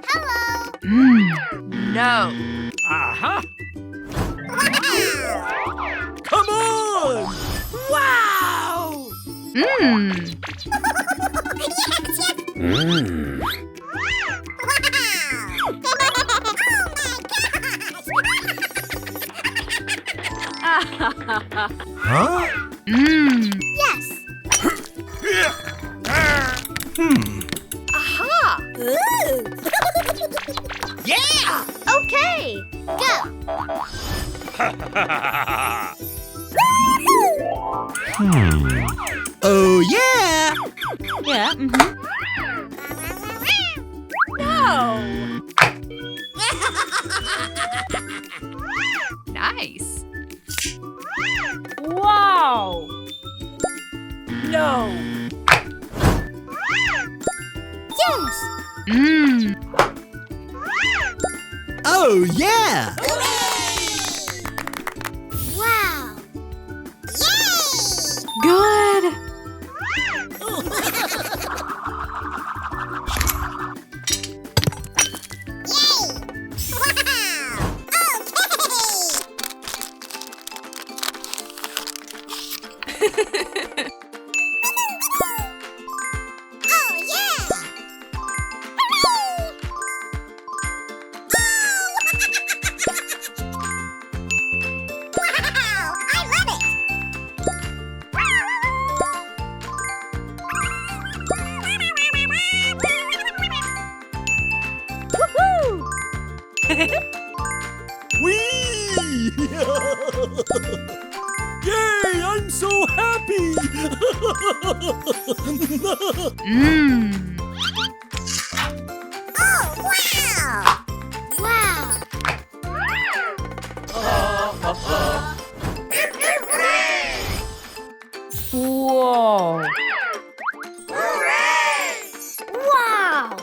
Hello. No. Aha! Come on! Wow! Huh? Yes. Aha! Yeah. Okay. Go. Oh, yeah! Yeah. No. Nice. Wow. No. Yes. Oh, yeah! Wow. Yay. Good. Yay. Wow. Okay. Oh, yeah. Wow. I love it. Woohoo! Whee! Yay! I'm so happy! Oh, wow. Wow. Whoa. Wow.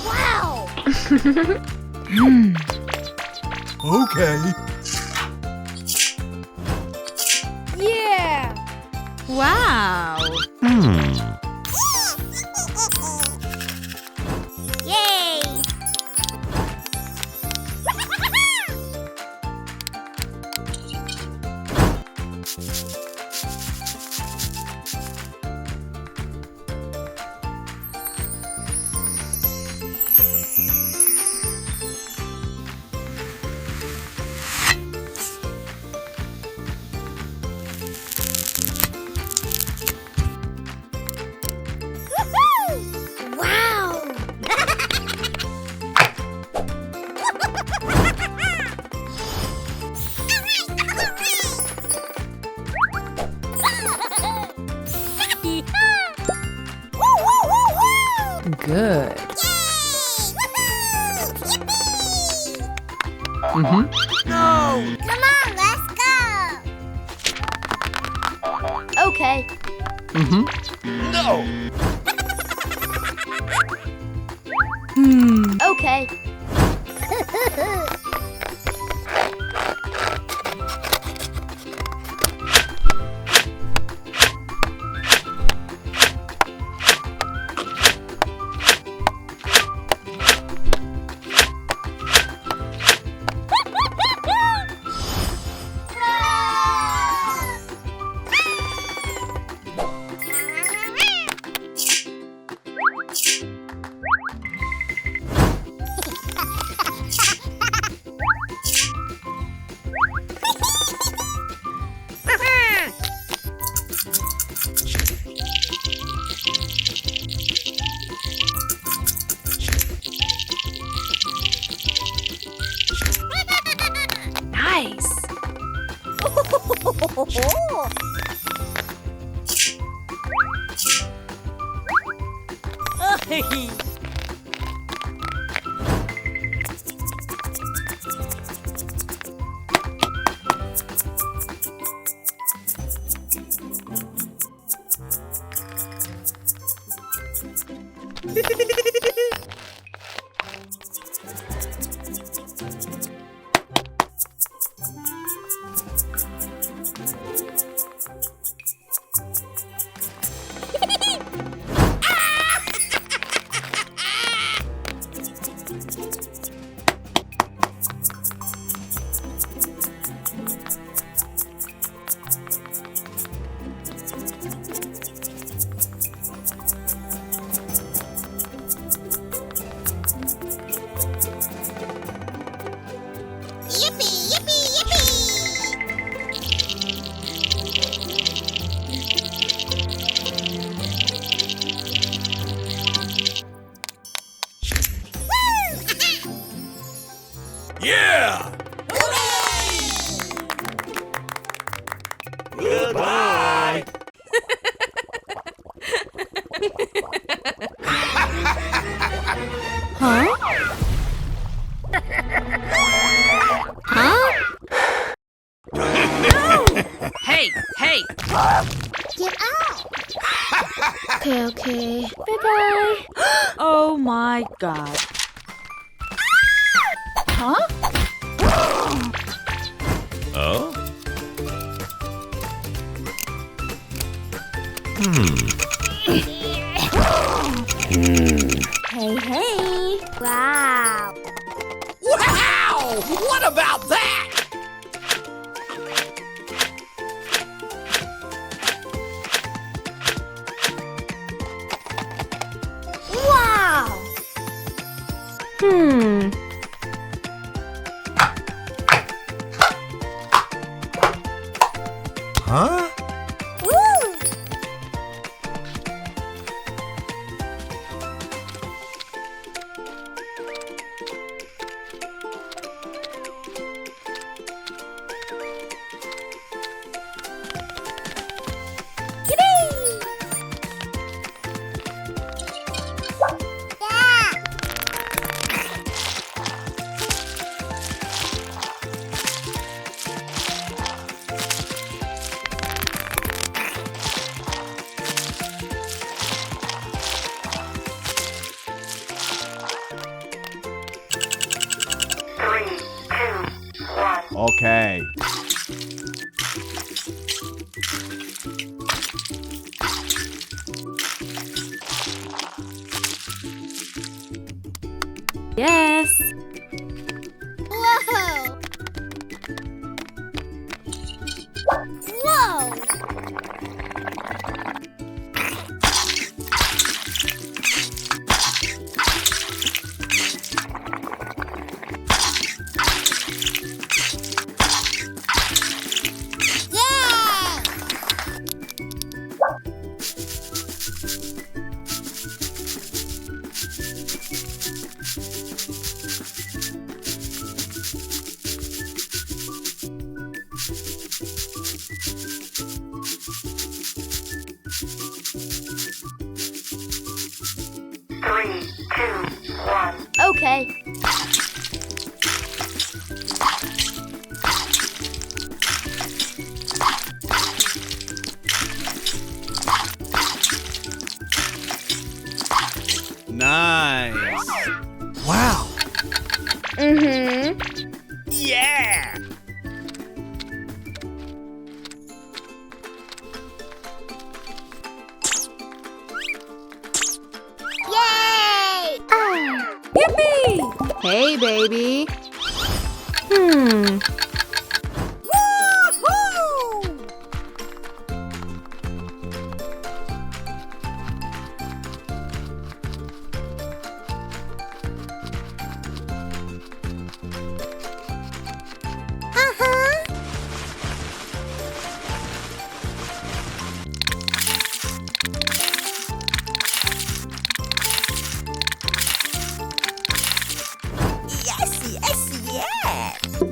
Wow. Okay. Yeah. Wow. Yay. Woohoo! Wow. Good. Yay! No. Come on, let's go. Okay. No! Okay. Nice. Goodbye. Huh? Huh? Hey, hey! Get out! Okay, okay. Bye-bye. Oh my god. Huh? Oh? Hey, hey! Wow! Wow! What about that? Wow! Hmm. Huh? Woo! Yeah! 3, 2, 1. Okay. Yes. Whoa! Whoa! Yay! Three, two, one. Okay. Nice. Wow. Mm-hmm. Yeah. Yay! Yippee! Hey, baby. Hmm. Woohoo! Uh-huh. Yes, yes, yes.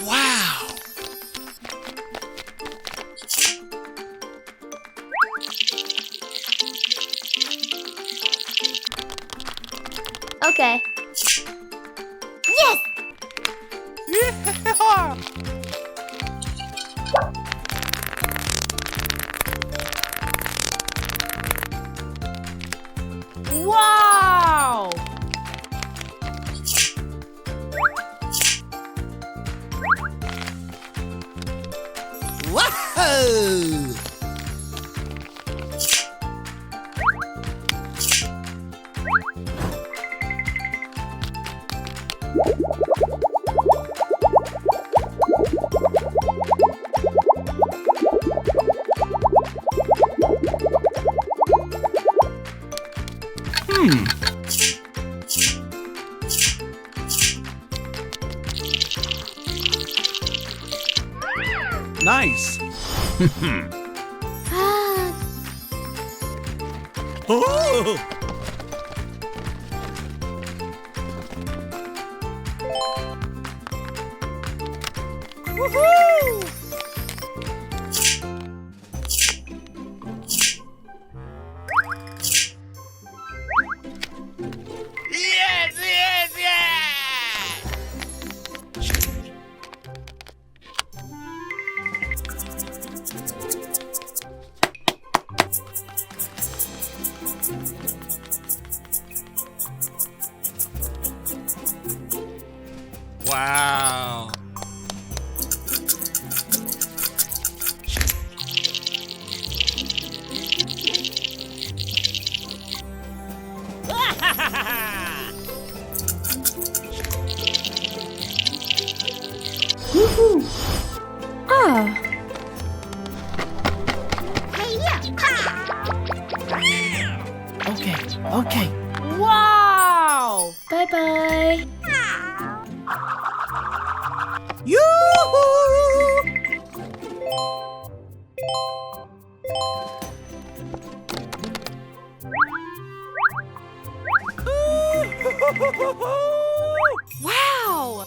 Wow. Okay. Yes! Yeah. Wow! Whoa. Nice. Ah, Oh. Yes, yes, yes! Wow. Ah. Okay, okay. Wow. Bye bye. Wow.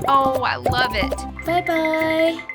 Oh, I love it. Bye bye.